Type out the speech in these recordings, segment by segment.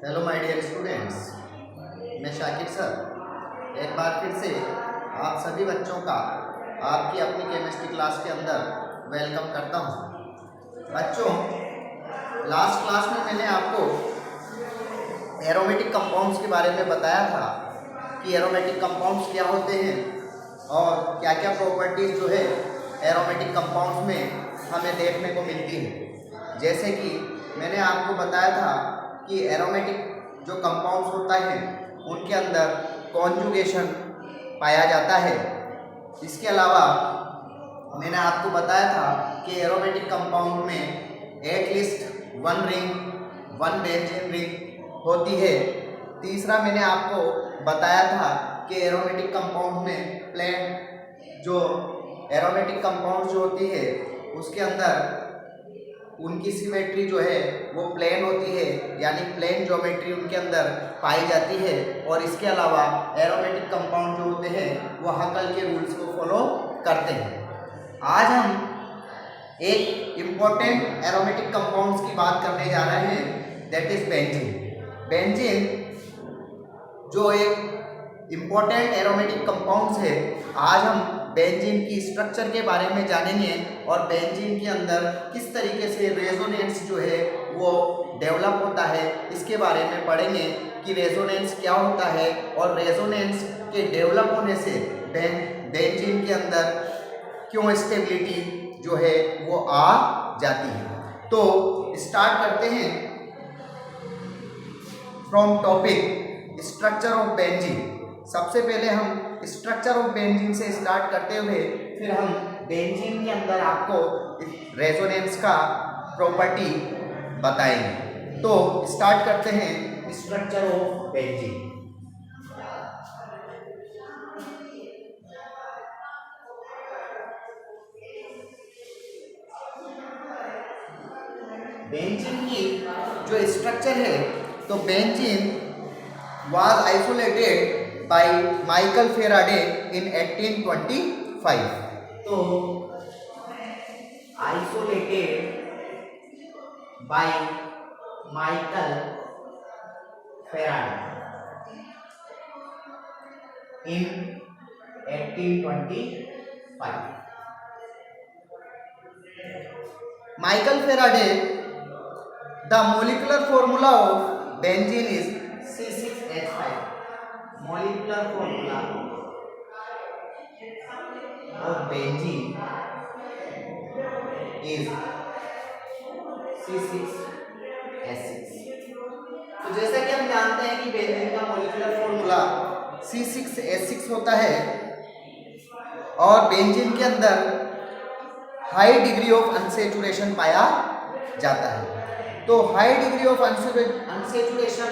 Hello my dear students, मैं Shakir sir एक बार फिर से आप सभी बच्चों का आपकी अपनी केमिस्ट्री क्लास के अंदर वेलकम करता हूं। बच्चों, लास्ट क्लास में मैंने आपको एरोमेटिक कंपाउंड्स के बारे में बताया था कि एरोमेटिक कंपाउंड्स क्या होते हैं और क्या क्या प्रॉपर्टीज़ जो है एरोमेटिक कंपाउंड्स में हमें देखने को मिलती है। जैसे कि मैंने आपको बताया था कि एरोमेटिक जो कंपाउंड्स होता है उनके अंदर कॉन्जुगेशन पाया जाता है। इसके अलावा मैंने आपको बताया था कि एरोमेटिक कंपाउंड में at least one ring, one benzene ring होती है। तीसरा मैंने आपको बताया था कि एरोमेटिक कंपाउंड में प्लेन जो एरोमेटिक कंपाउंड जो होती है उसके अंदर उनकी सिमेट्री जो है वो प्लेन होती है, यानी प्लेन ज्योमेट्री उनके अंदर पाई जाती है। और इसके अलावा एरोमेटिक कंपाउंड जो होते हैं वो हकल के रूल्स को फॉलो करते हैं। आज हम एक इम्पोर्टेंट एरोमेटिक कंपाउंड्स की बात करने जा रहे हैं, दैट इज बेंजीन। बेंजीन जो एक इम्पोर्टेंट एरोमेटिक कंपाउंड्स है, आज हम बेंजीन की स्ट्रक्चर के बारे में जानेंगे और बेंजीन के अंदर किस तरीके से रेजोनेंस जो है वो डेवलप होता है इसके बारे में पढ़ेंगे कि रेजोनेंस क्या होता है और रेजोनेंस के डेवलप होने से बेंजीन के अंदर क्यों स्टेबिलिटी जो है वो आ जाती है। तो स्टार्ट करते हैं from topic structure of benzene. सबसे पहले हम स्ट्रक्चर ऑफ बेंजीन से स्टार्ट करते हुए फिर हम बेंजीन के अंदर आपको रेजोनेंस का प्रॉपर्टी बताएंगे। तो स्टार्ट करते हैं स्ट्रक्चर ऑफ बेंजीन। बेंजीन की जो स्ट्रक्चर है, तो benzene was isolated by Michael Faraday in 1825. तो isolated by Michael Faraday in 1825. Michael Faraday, the molecular formula of benzene is C6H5. Molecular formula of benzene is C6H6। तो जैसा कि हम जानते हैं कि बेंजीन का मॉलिक्यूलर फॉर्मूला C6H6 होता है और बेंजीन के अंदर हाई डिग्री ऑफ अनसैचुरेशन पाया जाता है। तो हाई डिग्री ऑफ अनसैचुरेशन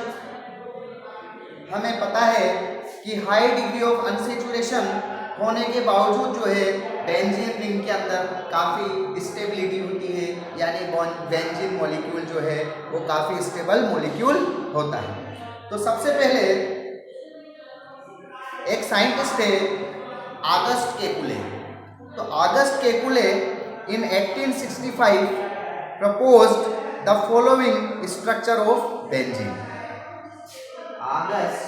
हमें पता है कि हाई डिग्री ऑफ अनसैचुरेशन होने के बावजूद जो है बेंजीन रिंग के अंदर काफ़ी स्टेबिलिटी होती है, यानी बेंजीन मॉलिक्यूल जो है वो काफ़ी स्टेबल मॉलिक्यूल होता है। तो सबसे पहले एक साइंटिस्ट है ऑगस्ट केकुले। तो August Kekule in 1865 proposed the following structure of benzene. August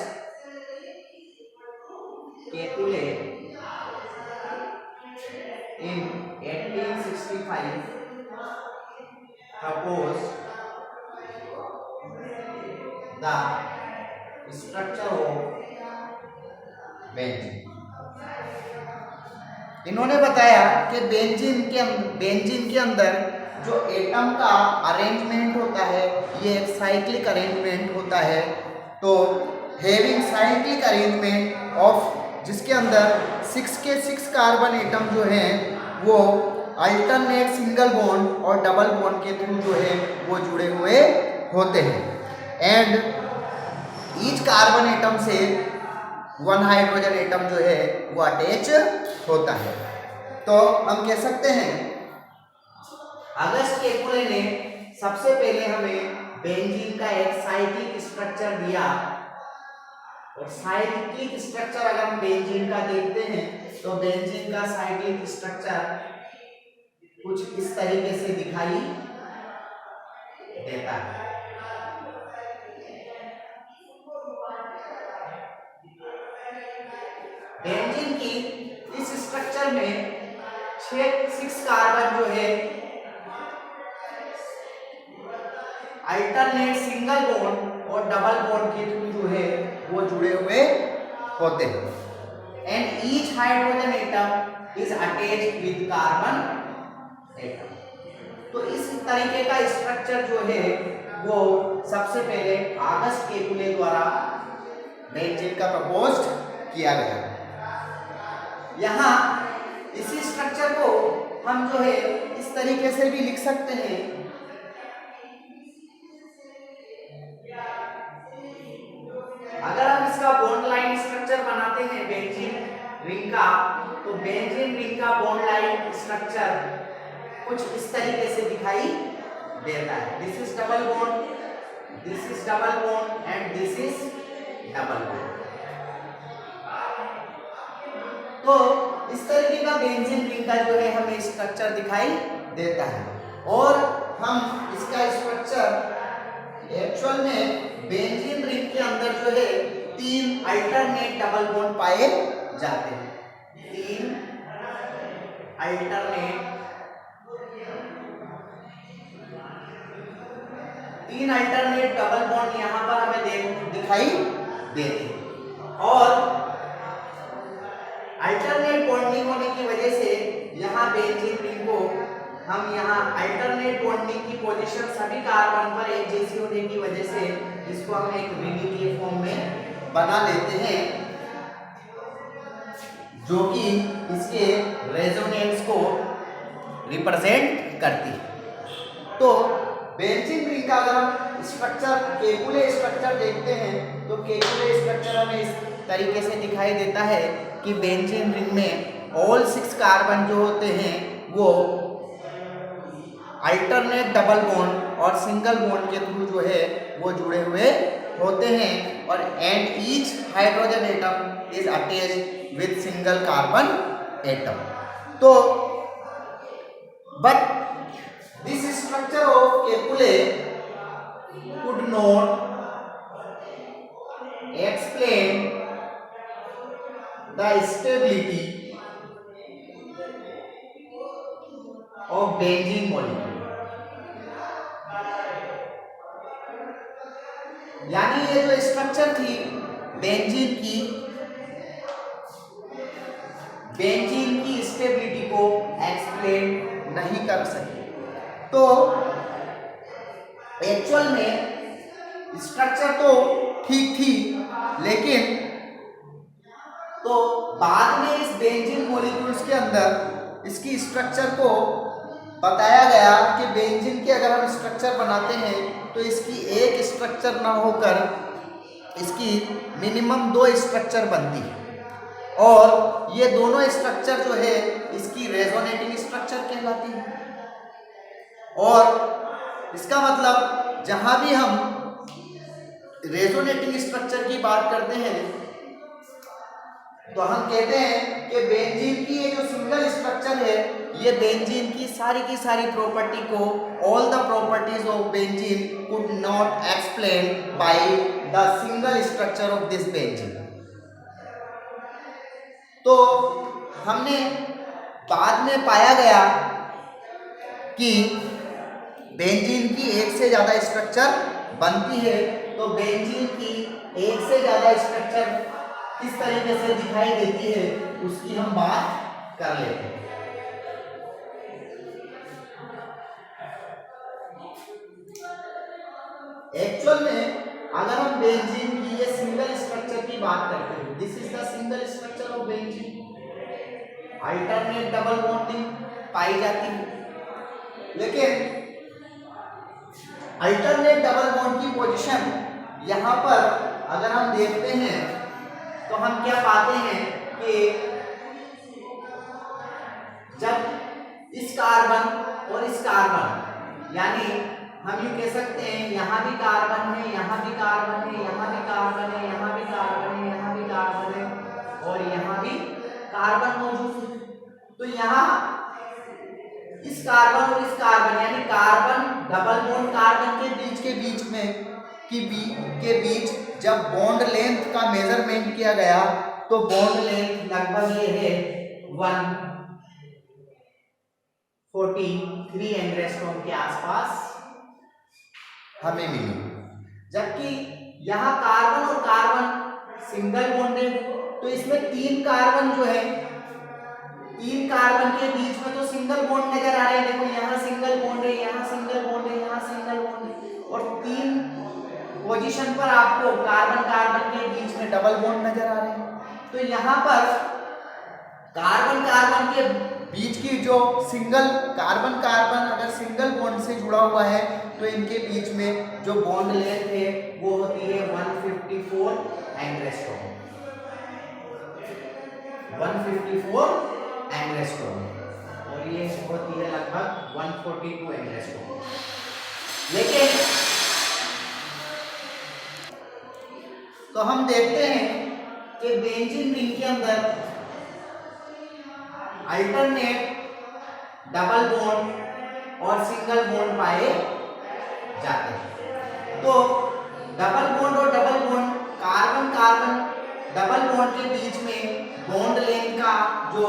Kekulé in 1865 proposed the structure of benzene. इन्होंने बताया कि बेंजीन के अंदर जो एटम का अरेंजमेंट होता है ये एक साइक्लिक अरेंजमेंट होता है। तो हैविंग साइक्लिक अरेंजमेंट ऑफ, जिसके अंदर 6 के 6 कार्बन एटम जो हैं वो अल्टरनेट सिंगल बॉन्ड और डबल बॉन्ड के थ्रू जो है वो जुड़े हुए होते हैं। एंड ईच कार्बन एटम से वन हाइड्रोजन एटम जो है वो अटैच होता है। तो हम कह सकते हैं ऑगस्ट केकुले ने सबसे पहले हमें बेंजीन का एक साइक्लिक स्ट्रक्चर दिया। और साइक्लिक स्ट्रक्चर अगर हम बेंजीन का देखते हैं तो बेंजीन का साइक्लिक स्ट्रक्चर कुछ इस तरीके से दिखाई देता है। स्ट्रक्चर में 6 कार्बन जो है अल्टरनेट सिंगल बॉन्ड और डबल बॉन्ड के थ्रू जो है वो जुड़े हुए होते हैं। And each hydrogen atom is attached with carbon atom. तो इस तरीके का स्ट्रक्चर जो है वो सबसे पहले ऑगस्ट केकुले द्वारा बेंजीन का प्रपोज्ड किया गया। यहाँ इसी स्ट्रक्चर को हम जो है इस तरीके से भी लिख सकते हैं। अगर हम इसका बॉन्ड लाइन स्ट्रक्चर बनाते हैं बेंजीन रिंग का, तो बेंजीन रिंग का बॉन्ड लाइन स्ट्रक्चर कुछ इस तरीके से दिखाई देता है। This is double bond, this is double bond and this is double bond. तो इस तरीके का बेंजीन रिंग का जो है हमें स्ट्रक्चर दिखाई देता है। और हम इसका स्ट्रक्चर एक्चुअल में बेंजीन रिंग के अंदर जो है 3 अल्टरनेट डबल बॉन्ड पाए जाते हैं। 3 अल्टरनेट डबल बॉन्ड यहाँ पर हमें दिखाई देते हैं। और अल्टरनेट बॉन्डिंग होने की वजह से यहाँ बेंजीन रिंग को हम यहाँ अल्टरनेट बॉन्डिंग की पोजीशन सभी कार्बन पर एक जैसी होने की वजह से इसको हम एक रिंग के फॉर्म में बना लेते हैं, जो कि इसके रेजोनेंस को रिप्रेजेंट करती है। तो बेंजीन रिंग का अगर हम स्ट्रक्चर केकुले स्ट्रक्चर देखते हैं तो केकुले स्ट्रक्चर हमें इस तरीके से दिखाई देता है कि बेंजीन रिंग में ऑल 6 कार्बन जो होते हैं वो अल्टरनेट डबल बॉन्ड और सिंगल बॉन्ड के थ्रू जो है वो जुड़े हुए होते हैं। और and each hydrogen atom is attached with single carbon atom. तो but this structure of Kekule could not explain the stability of benzene molecule। यानी ये जो स्ट्रक्चर थी बेंजीन की स्टेबिलिटी को एक्सप्लेन नहीं कर सके। तो एक्चुअल में स्ट्रक्चर तो ठीक थी, लेकिन तो बाद में इस बेंजीन मॉलिक्यूल्स के अंदर इसकी स्ट्रक्चर को बताया गया कि बेंजीन के अगर हम स्ट्रक्चर बनाते हैं तो इसकी एक स्ट्रक्चर ना होकर इसकी मिनिमम 2 स्ट्रक्चर बनती है। और ये दोनों स्ट्रक्चर जो है इसकी रेजोनेटिंग स्ट्रक्चर कहलाती है। और इसका मतलब जहां भी हम रेजोनेटिंग स्ट्रक्चर की बात करते हैं तो हम कहते हैं कि बेंजीन की ये जो सिंगल स्ट्रक्चर है ये बेंजीन की सारी प्रॉपर्टी को, all the properties of benzene could not explain by the single structure of this benzene. तो हमने बाद में पाया गया कि बेंजीन की एक से ज्यादा स्ट्रक्चर बनती है। तो बेंजीन की एक से ज्यादा स्ट्रक्चर किस तरीके से दिखाई देती है उसकी हम बात कर लेते हैं। एक्चुअल में अगर हम बेंजीन की ये सिंगल स्ट्रक्चर की बात करते हैं, this is the single structure of benzene, alternate double bonding पाई जाती है। लेकिन अल्टरनेट डबल बॉन्ड की पोजीशन यहाँ पर अगर हम देखते हैं तो हम क्या पाते हैं कि जब इस कार्बन और इस कार्बन, यानी हम ये कह सकते हैं यहाँ भी कार्बन है, यहाँ भी कार्बन है, यहाँ भी कार्बन है, यहाँ भी कार्बन है, यहाँ भी कार्बन है और यहाँ भी कार्बन मौजूद है। तो यहाँ इस कार्बन और इस कार्बन यानी कार्बन डबल बॉन्ड कार्बन के बीच जब बॉन्ड लेंथ का मेजरमेंट किया गया तो बॉन्ड लेंथ लगभग ये है 1 43 एंग्स्ट्रॉम के आसपास हमें मिली। जबकि यहाँ कार्बन और कार्बन सिंगल बॉन्डेड, तो इसमें 3 कार्बन जो है, 3 कार्बन के बीच में तो सिंगल बॉन्ड नजर आ रहे हैं। देखो यहाँ सिंगल बॉन्ड है, यहाँ सिंगल बॉन्ड है, यहाँ सिंगल बॉन्ड है, और 3 पोजीशन पर आपको कार्बन कार्बन के बीच में डबल बॉन्ड नजर आ रहे हैं। तो यहाँ पर कार्बन कार्बन के बीच की जो सिंगल कार्बन कार्बन अगर सिंगल बॉन्ड से जुड़ा हुआ है तो इनके बीच में जो बॉन्ड लेंथ है वो होती है 154 एंग्स्ट्रॉम, 154 एंग्स्ट्रॉम, और ये होती है लगभग 142 एंग्स्ट्रॉम। लेकिन तो हम देखते हैं कि बेंजीन रिंग के अंदर अल्टरनेट डबल बॉन्ड और सिंगल बॉन्ड पाए जाते हैं। तो डबल बॉन्ड और double bond, carbon carbon double bond के बीच में बॉन्ड लेंथ का जो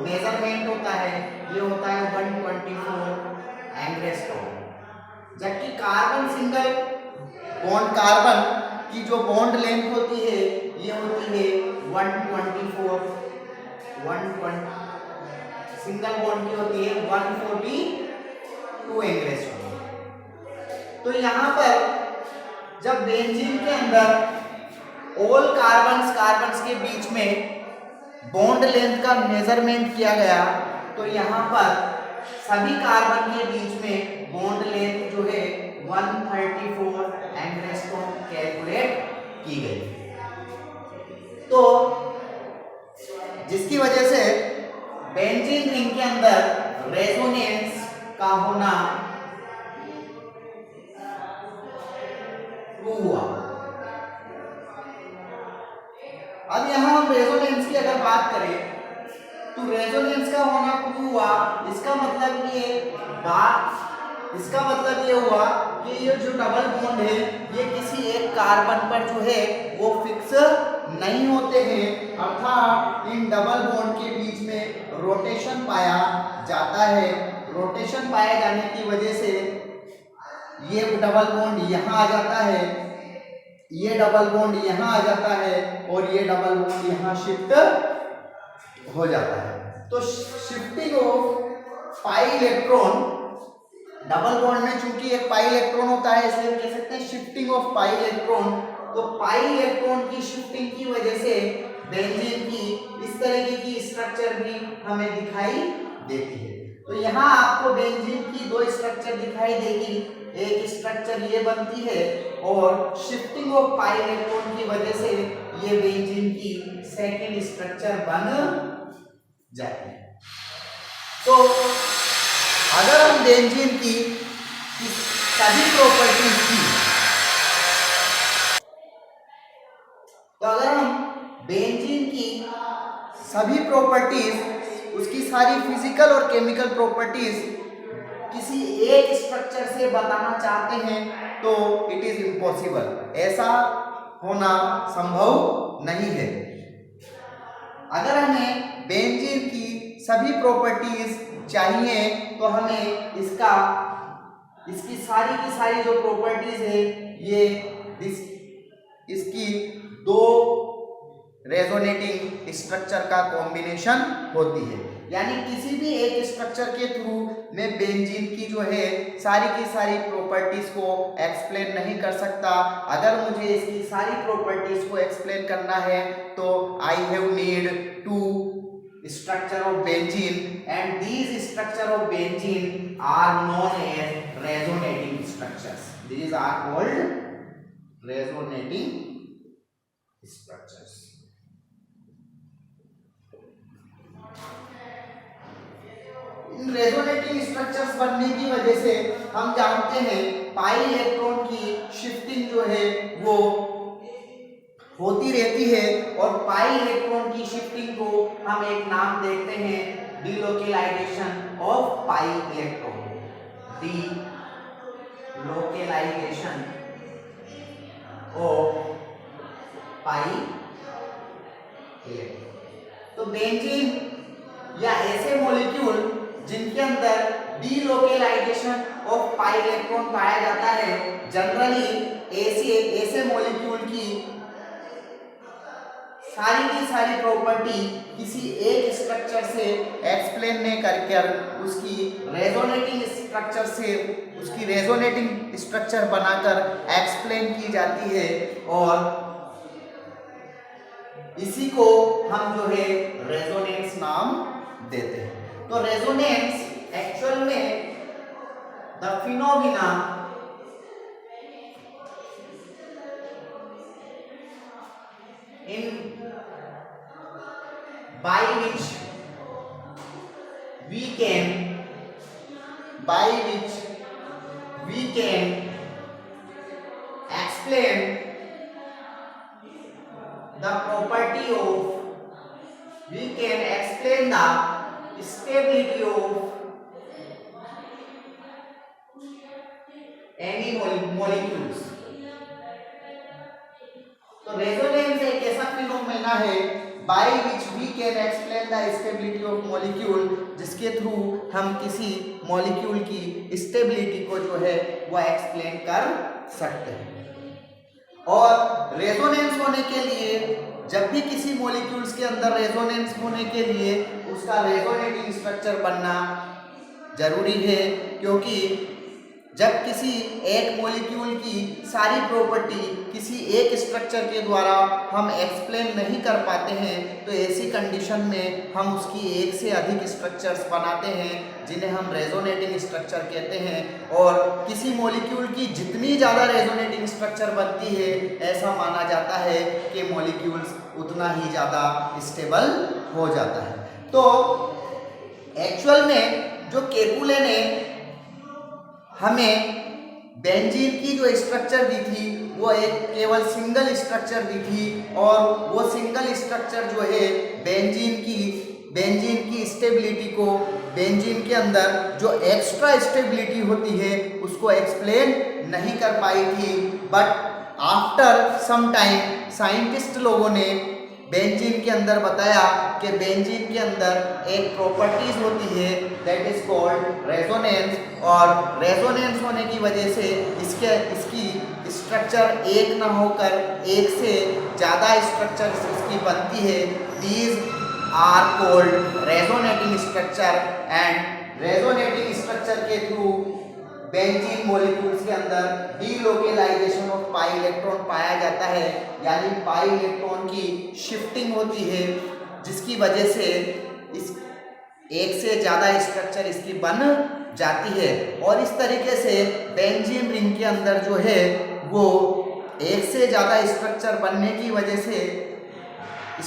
मेजरमेंट होता है ये होता है 124 एंग्स्ट्रॉम। जबकि कार्बन सिंगल बॉन्ड कार्बन की जो बॉन्ड लेंथ होती है ये होती है 124, सिंगल बॉन्ड की होती है 142 एंग्स्ट्रॉम। तो यहाँ पर जब बेंजीन के अंदर ऑल कार्बन्स के बीच में बॉन्ड लेंथ का मेजरमेंट किया गया तो यहाँ पर सभी कार्बन के बीच में बॉन्ड लेंथ जो है 134 एंग्स्ट्रॉम कैलकुलेट की गई। तो जिसकी वजह से बेंजीन रिंग के अंदर रेजोनेंस का होना ट्रू हुआ। अब यहां हम रेजोनेंस की अगर बात करें तो रेजोनेंस का होना ट्रू हुआ, इसका मतलब ये हुआ कि ये जो डबल बॉन्ड है ये किसी एक कार्बन पर जो है वो फिक्स नहीं होते हैं, अर्थात इन डबल बॉन्ड के बीच में रोटेशन पाया जाता है। रोटेशन पाए जाने की वजह से ये डबल बॉन्ड यहाँ आ जाता है, ये डबल बॉन्ड यहाँ आ जाता है और ये डबल बॉन्ड यहाँ शिफ्ट हो जाता है। तो shifting of pi electron, double bond में चूंकि एक पाई इलेक्ट्रॉन होता है इसलिए कह सकते हैं शिफ्टिंग ऑफ पाई इलेक्ट्रॉन। तो पाई इलेक्ट्रॉन की शिफ्टिंग की वजह से बेंजीन की इस तरीके की स्ट्रक्चर भी हमें दिखाई देती है। तो यहाँ आपको बेंजीन की 2 स्ट्रक्चर दिखाई देगी, एक स्ट्रक्चर ये बनती है और शिफ्टिंग ऑफ पाई इलेक्ट्रॉन की वजह से ये बेंजीन की सेकंड स्ट्रक्चर बन जाती है। तो अगर हम बेंजीन की सभी प्रॉपर्टीज की, तो अगर हम बेंजीन की सभी प्रॉपर्टीज, उसकी सारी फिजिकल और केमिकल प्रॉपर्टीज किसी एक स्ट्रक्चर से बताना चाहते हैं तो इट इज इम्पॉसिबल, ऐसा होना संभव नहीं है। अगर हमें बेंजीन की सभी प्रॉपर्टीज चाहिए तो हमें इसकी सारी की सारी जो प्रॉपर्टीज है ये इसकी 2 रेजोनेटिंग स्ट्रक्चर का कॉम्बिनेशन होती है। यानी किसी भी एक स्ट्रक्चर के थ्रू में बेंजीन की जो है सारी की सारी प्रॉपर्टीज को एक्सप्लेन नहीं कर सकता। अगर मुझे इसकी सारी प्रॉपर्टीज को एक्सप्लेन करना है तो I have need 2 structure of benzene and these structure of benzene are known as resonating structures. These are called resonating structures. In resonating structures बनने की वजह से हम जानते हैं पाई इलेक्ट्रॉन की शिफ्टिंग जो है वो होती रहती है और पाई इलेक्ट्रॉन की शिफ्टिंग को हम एक नाम देखते हैं delocalisation of pi electron, delocalisation of pi electron. तो बेंजीन या ऐसे मॉलिक्यूल जिनके अंदर डीलोकेलाइजेशन ऑफ पाई इलेक्ट्रॉन पाया जाता है। जनरली ऐसे मॉलिक्यूल की सारी प्रॉपर्टी किसी एक स्ट्रक्चर से एक्सप्लेन नहीं कर उसकी रेजोनेटिंग स्ट्रक्चर बनाकर एक्सप्लेन की जाती है और इसी को हम जो है रेजोनेंस नाम देते हैं। तो रेजोनेंस एक्चुअल में the phenomena in by which we can explain the property of we can explain the stability of any molecules। तो रेजोनेंस एक ऐसा फिनोमेना है by which we can explain the stability of molecule, जिसके through हम किसी molecule की stability को जो है वो एक्सप्लेन कर सकते हैं। और रेजोनेंस होने के लिए जब भी किसी मॉलिक्यूल्स के अंदर रेजोनेंस होने के लिए उसका रेजोनेटिंग स्ट्रक्चर बनना जरूरी है, क्योंकि जब किसी एक मॉलिक्यूल की सारी प्रॉपर्टी किसी एक स्ट्रक्चर के द्वारा हम एक्सप्लेन नहीं कर पाते हैं तो ऐसी कंडीशन में हम उसकी एक से अधिक स्ट्रक्चर्स बनाते हैं जिन्हें हम रेजोनेटिंग स्ट्रक्चर कहते हैं। और किसी मॉलिक्यूल की जितनी ज़्यादा रेजोनेटिंग स्ट्रक्चर बनती है ऐसा माना जाता है कि मॉलिक्यूल्स उतना ही ज़्यादा स्टेबल हो जाता है। तो एक्चुअल में जो केकुले ने हमें बेंजीन की जो स्ट्रक्चर दी थी वो एक केवल सिंगल स्ट्रक्चर दी थी और वो सिंगल स्ट्रक्चर जो है बेंजीन की स्टेबिलिटी को, बेंजीन के अंदर जो एक्स्ट्रा स्टेबिलिटी होती है उसको एक्सप्लेन नहीं कर पाई थी। But after some time scientist लोगों ने बेंजीन के अंदर बताया कि बेंजीन के अंदर एक प्रॉपर्टीज होती है दैट इज कॉल्ड रेजोनेंस, और रेजोनेंस होने की वजह से इसकी स्ट्रक्चर एक ना होकर एक से ज़्यादा स्ट्रक्चर इसकी बनती है। These are called resonating structure and resonating structure के थ्रू बेंजीन मॉलिक्यूल्स के अंदर डीलोकेलाइजेशन ऑफ पाई इलेक्ट्रॉन पाया जाता है, यानी पाई इलेक्ट्रॉन की शिफ्टिंग होती है जिसकी वजह से इस एक से ज़्यादा स्ट्रक्चर इसकी बन जाती है। और इस तरीके से बेंजीन रिंग के अंदर जो है वो एक से ज़्यादा स्ट्रक्चर बनने की वजह से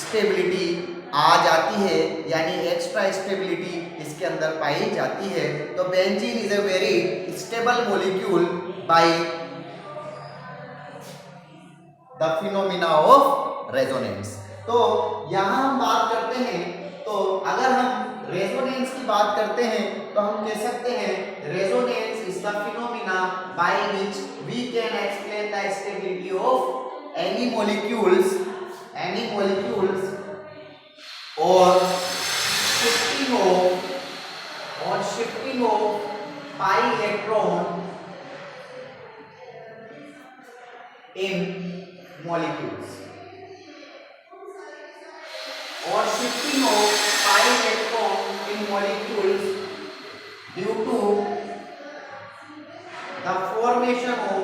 स्टेबिलिटी आ जाती है, यानी एक्स्ट्रा स्टेबिलिटी इसके अंदर पाई जाती है। तो benzene is a very stable molecule by the phenomena of resonance. तो यहाँ हम बात करते हैं, तो अगर हम रेजोनेंस की बात करते हैं तो हम कह सकते हैं resonance is the phenomena by which we can explain the stability of any molecules और shifting of pi electron in molecules, or shifting of pi electron in molecules due to the formation of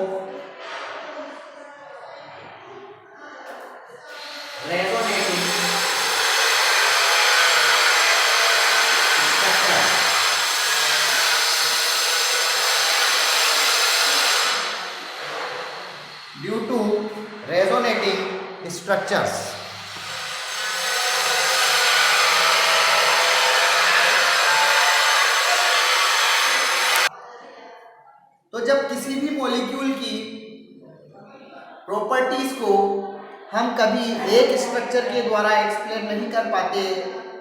resonating structure। Due to resonating structures। तो जब किसी भी molecule की properties को हम कभी एक स्ट्रक्चर के द्वारा एक्सप्लेन नहीं कर पाते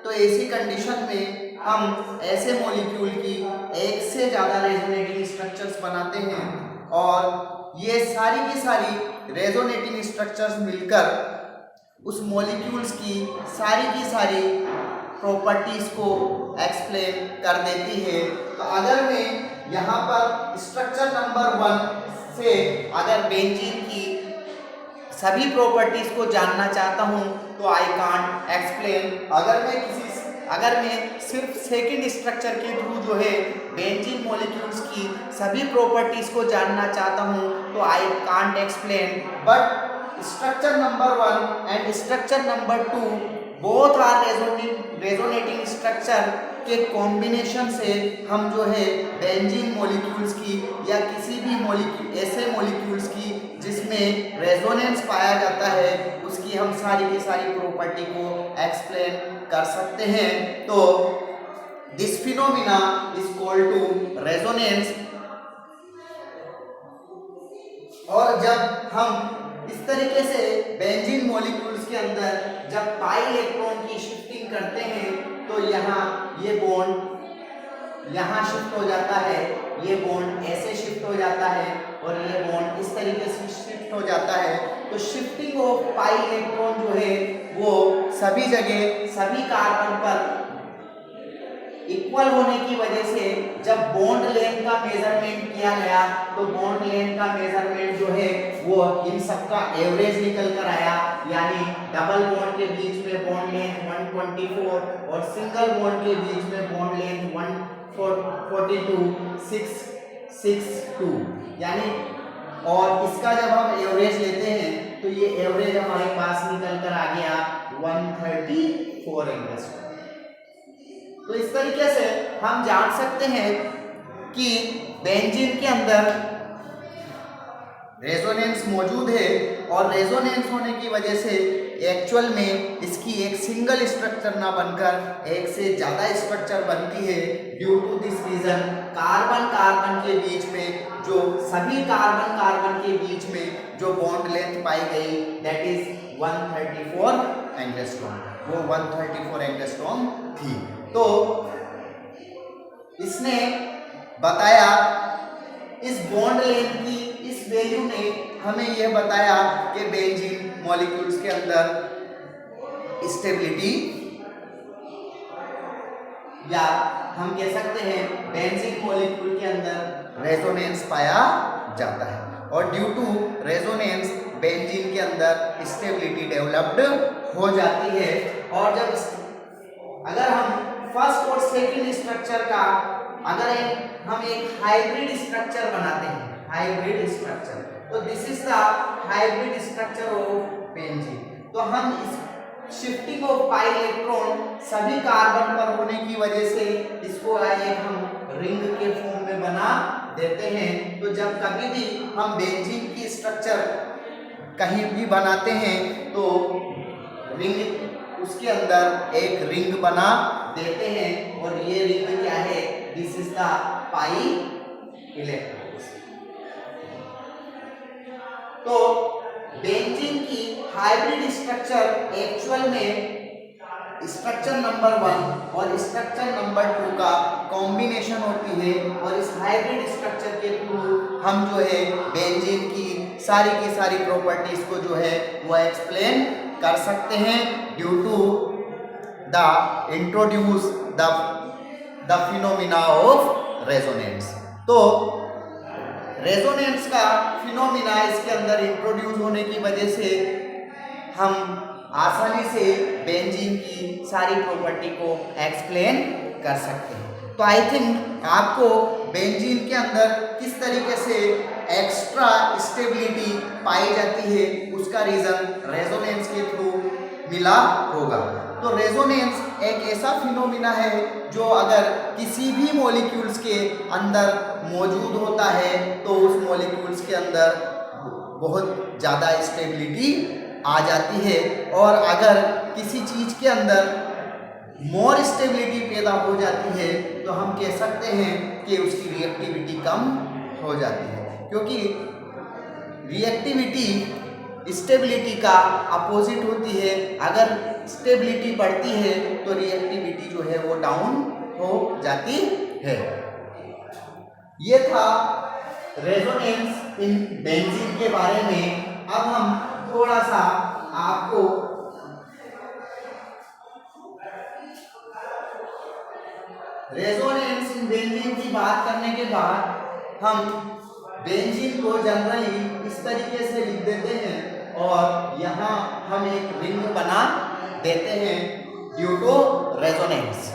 तो ऐसी कंडीशन में हम ऐसे मॉलिक्यूल की एक से ज़्यादा रेजोनेटिंग स्ट्रक्चर्स बनाते हैं और ये सारी की सारी रेजोनेटिंग स्ट्रक्चर्स मिलकर उस मॉलिक्यूल्स की सारी प्रॉपर्टीज को एक्सप्लेन कर देती है। तो अगर मैं यहाँ पर स्ट्रक्चर नंबर 1 से अगर बेंजीन की सभी प्रॉपर्टीज को जानना चाहता हूँ तो आई कांट एक्सप्लेन। अगर मैं सिर्फ सेकंड स्ट्रक्चर के थ्रू जो है बेंजीन मॉलिक्यूल्स की सभी प्रॉपर्टीज को जानना चाहता हूँ तो I can't explain. But structure number 1 and structure number 2 both are resonating structure के कॉम्बिनेशन से हम जो है बेंजीन मॉलिक्यूल्स की या किसी भी ऐसे मॉलिक्यूल्स की जिसमें रेजोनेंस पाया जाता है उसकी हम सारी की सारी प्रॉपर्टी को एक्सप्लेन कर सकते हैं। तो this phenomena is called to resonance. और जब हम इस तरीके से बेंजीन मॉलिक्यूल्स के अंदर जब पाई इलेक्ट्रॉन की शिफ्टिंग करते हैं तो यहाँ ये बॉन्ड यहाँ शिफ्ट हो जाता है, ये बॉन्ड ऐसे शिफ्ट हो जाता है और ये बॉन्ड इस तरीके से शिफ्ट हो जाता है। तो शिफ्टिंग ऑफ पाई इलेक्ट्रॉन जो है वो सभी जगह सभी कार्बन पर इक्वल होने की वजह से जब बॉन्ड लेंथ का मेजरमेंट किया गया तो बॉन्ड लेंथ का मेजरमेंट जो है वो इन सबका एवरेज निकल कर आया, यानी डबल बॉन्ड के बीच में बॉन्ड लेंथ 124 और सिंगल बॉन्ड के बीच में बॉन्ड लेंथ 142.662 यानी। और इसका जब हम एवरेज लेते हैं तो ये एवरेज हमारे पास निकल कर आ गया 134 एंगस्ट्रॉम। तो इस तरीके से हम जान सकते हैं कि बेंजीन के अंदर रेजोनेंस मौजूद है और रेजोनेंस होने की वजह से एक्चुअल में इसकी एक सिंगल स्ट्रक्चर ना बनकर एक से ज्यादा स्ट्रक्चर बनती है। Due to this reason carbon carbon के बीच में जो सभी कार्बन कार्बन के बीच में जो बॉन्ड लेंथ पाई गई दैट इज 134 एंगस्ट्रॉम, वो 134 एंगस्ट्रॉम थी। तो इसने बताया इस बॉन्ड लेंथ की इस वैल्यू ने हमें यह बताया कि बेंजीन मॉलिक्यूल्स के अंदर स्टेबिलिटी या हम कह सकते हैं बेंजीन मॉलिक्यूल के अंदर रेजोनेंस पाया जाता है और ड्यू टू रेजोनेंस बेंजीन के अंदर स्टेबिलिटी डेवलप्ड हो जाती है। और जब अगर हम फर्स्ट और सेकंड स्ट्रक्चर का अगर हम एक हाइब्रिड स्ट्रक्चर बनाते हैं, हाइब्रिड स्ट्रक्चर, तो this is the hybrid structure of benzene. तो हम इस शिफ्टिंग ऑफ पाई इलेक्ट्रॉन सभी कार्बन पर होने की वजह से इसको एक हम रिंग के फॉर्म में बना देते हैं। तो जब कभी भी हम बेंजीन की स्ट्रक्चर कहीं भी बनाते हैं तो रिंग उसके अंदर एक रिंग बना देते हैं और ये रिंग क्या है, this is the pi electrons. तो बेंजीन की हाइब्रिड स्ट्रक्चर एक्चुअल में स्ट्रक्चर नंबर 1 और स्ट्रक्चर नंबर 2 का कॉम्बिनेशन होती है और इस हाइब्रिड स्ट्रक्चर के थ्रू हम जो है बेंजीन की सारी प्रॉपर्टीज को जो है वो एक्सप्लेन कर सकते हैं due to the introduce the phenomena of resonance. तो रेजोनेंस का फिनोमिना इसके अंदर इंट्रोड्यूस होने की वजह से हम आसानी से बेंजीन की सारी प्रॉपर्टी को एक्सप्लेन कर सकते हैं। तो आई थिंक आपको बेंजीन के अंदर किस तरीके से एक्स्ट्रा स्टेबिलिटी पाई जाती है उसका रीजन रेजोनेंस के थ्रू मिला होगा। तो रेजोनेंस एक ऐसा फिनोमिना है जो अगर किसी भी मॉलिक्यूल्स के अंदर मौजूद होता है तो उस मॉलिक्यूल्स के अंदर बहुत ज़्यादा स्टेबिलिटी आ जाती है और अगर किसी चीज़ के अंदर मोर स्टेबिलिटी पैदा हो जाती है तो हम कह सकते हैं कि उसकी रिएक्टिविटी कम हो जाती है, क्योंकि रिएक्टिविटी स्टेबिलिटी का अपोजिट होती है। अगर स्टेबिलिटी बढ़ती है तो रिएक्टिविटी जो है वो डाउन हो जाती है। ये था रेजोनेंस इन बेंजीन के बारे में। अब हम थोड़ा सा आपको रेजोनेंस इन बेंजीन की की बात करने के बाद हम बेंजीन को जनरली इस तरीके से लिख देते हैं और यहाँ हम एक रिंग बना देते हैं ड्यू टू रेजोनेंस।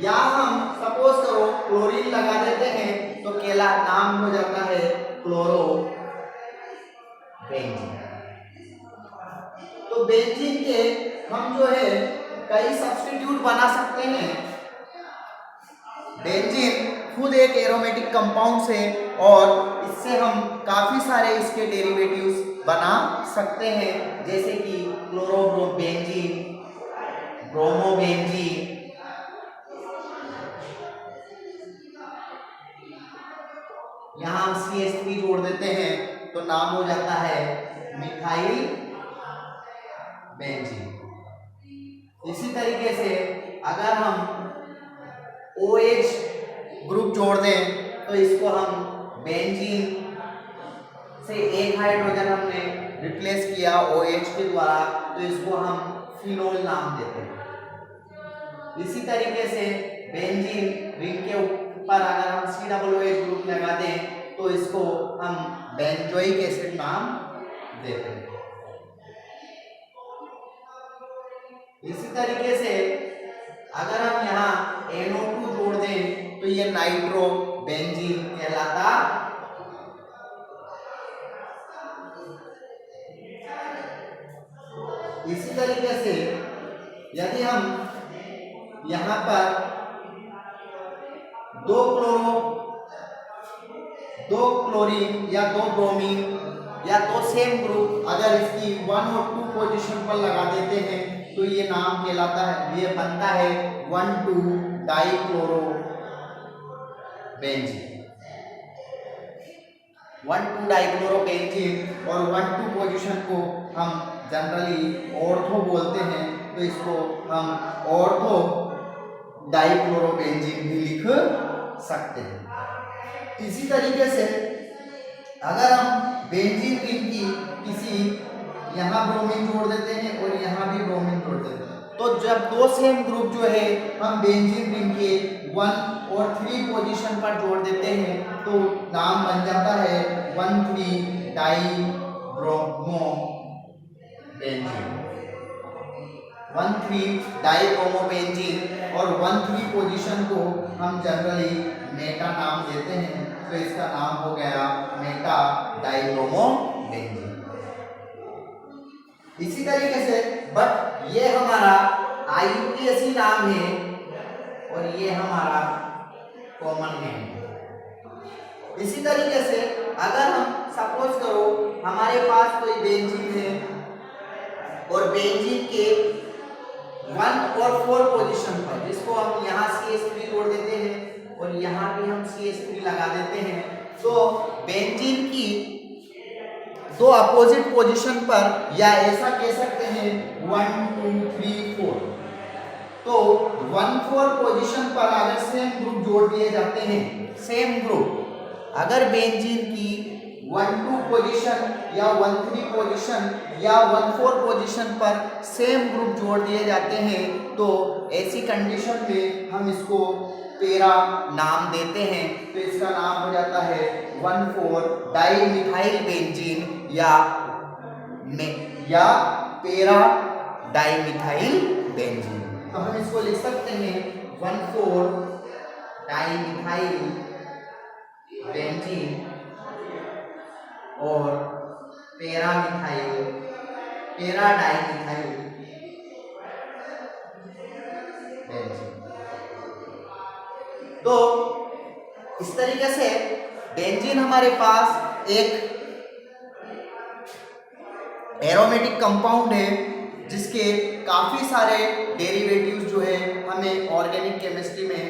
या हम सपोज करो क्लोरीन लगा देते हैं तो केला नाम हो जाता है क्लोरो बेंजीन। तो बेंजीन के हम जो है कई सब्स्टिट्यूट बना सकते हैं। बेंजीन खुद एक एरोमेटिक कंपाउंड से और इससे हम काफी सारे इसके डेरिवेटिव्स बना सकते हैं, जैसे कि क्लोरोब्रोमेंजीन, ब्रोमोबेंजीन, यहां हम CH3 जोड़ देते हैं तो नाम हो जाता है मिथाइल बेंजीन। इसी तरीके से अगर हम OH ग्रुप जोड़ दें तो इसको हम बेंजीन से एक हाइड्रोजन हमने रिप्लेस किया OH के द्वारा तो इसको हम फिनोल नाम देते हैं। इसी तरीके से बेंजीन रिंग के ऊपर अगर हम COOH ग्रुप लगा दें तो इसको हम बेंजोइक एसिड नाम देते हैं। इसी तरीके से अगर हम यहाँ NO2 जोड़ दें तो ये नाइट्रो बेंजीन कहलाता। इसी तरीके से यदि हम यहाँ पर दो क्लोरीन या दो ब्रोमीन या दो सेम ग्रुप अगर इसकी 1 और 2 पोजीशन पर लगा देते हैं तो ये नाम कहलाता है, ये बनता है 1,2 डाइक्लोरो बेंजीन। 1,2 डाइक्लोरो बेंजीन और 1,2 पोजीशन को हम जनरली ऑर्थो बोलते हैं तो इसको हम ऑर्थो डाइक्लोरो बेंजीन भी लिख सकते हैं। इसी तरीके से अगर हम बेंजीन रिंग की किसी यहाँ ब्रोमीन जोड़ देते हैं और यहाँ भी ब्रोमीन जोड़ देते हैं तो जब दो सेम ग्रुप जो है हम बेंजीन रिंग के 1 और 3 पोजीशन पर जोड़ देते हैं तो नाम बन जाता है 1,3 डाइब्रोमो बेंजीन। 1,3 डाइब्रोमो बेंजीन और 1,3 पोजीशन को हम जनरली मेटा नाम देते हैं तो इसका नाम हो गया मेटा डाइब्रोमो बेंजीन। इसी तरीके से बट ये हमारा IUPAC नाम है और ये हमारा कॉमन नेम है। इसी तरीके से अगर हम सपोज करो हमारे पास कोई बेंजीन है और बेंजीन के 1 और 4 पोजीशन पर जिसको हम यहाँ CH3 जोड़ देते हैं और यहाँ भी हम CH3 लगा देते हैं तो बेंजीन की दो अपोजिट पोजीशन पर या ऐसा कह सकते हैं 1 2 3 4 तो 1-4 पोजीशन पर अगर सेम ग्रुप जोड़ दिए जाते हैं, सेम ग्रुप अगर बेंजीन की 1-2 पोजीशन या 1-3 पोजीशन या 1-4 पोजीशन पर सेम ग्रुप जोड़ दिए जाते हैं तो ऐसी कंडीशन में हम इसको पेरा नाम देते हैं तो इसका नाम हो जाता है 1,4 डाइमिथाइल बेंजीन या पेरा डाइमिथाइल बेंजीन। तो हम इसको लिख सकते हैं 1,4 डाइमिथाइल बेंजीन और पेरा डाइमिथाइल बेंजीन। तो इस तरीके से बेंजीन हमारे पास एक एरोमेटिक कंपाउंड है जिसके काफी सारे डेरिवेटिव्स जो है हमें ऑर्गेनिक केमिस्ट्री में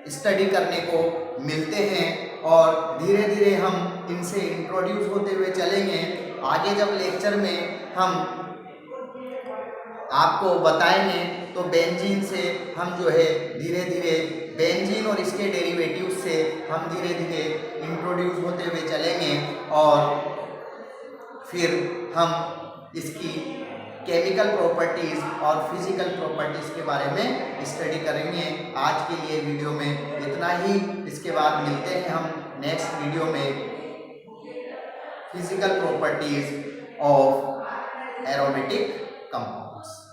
स्टडी करने को मिलते हैं और धीरे धीरे हम इनसे इंट्रोड्यूस होते हुए चलेंगे। आगे जब लेक्चर में हम आपको बताएंगे तो बेंजीन से हम जो है धीरे धीरे बेंजीन और इसके डेरिवेटिव्स से हम धीरे धीरे इंट्रोड्यूस होते हुए चलेंगे और फिर हम इसकी केमिकल प्रॉपर्टीज और फिजिकल प्रॉपर्टीज के बारे में स्टडी करेंगे। आज के लिए वीडियो में इतना ही। इसके बाद मिलते हैं हम नेक्स्ट वीडियो में physical properties of aromatic compounds.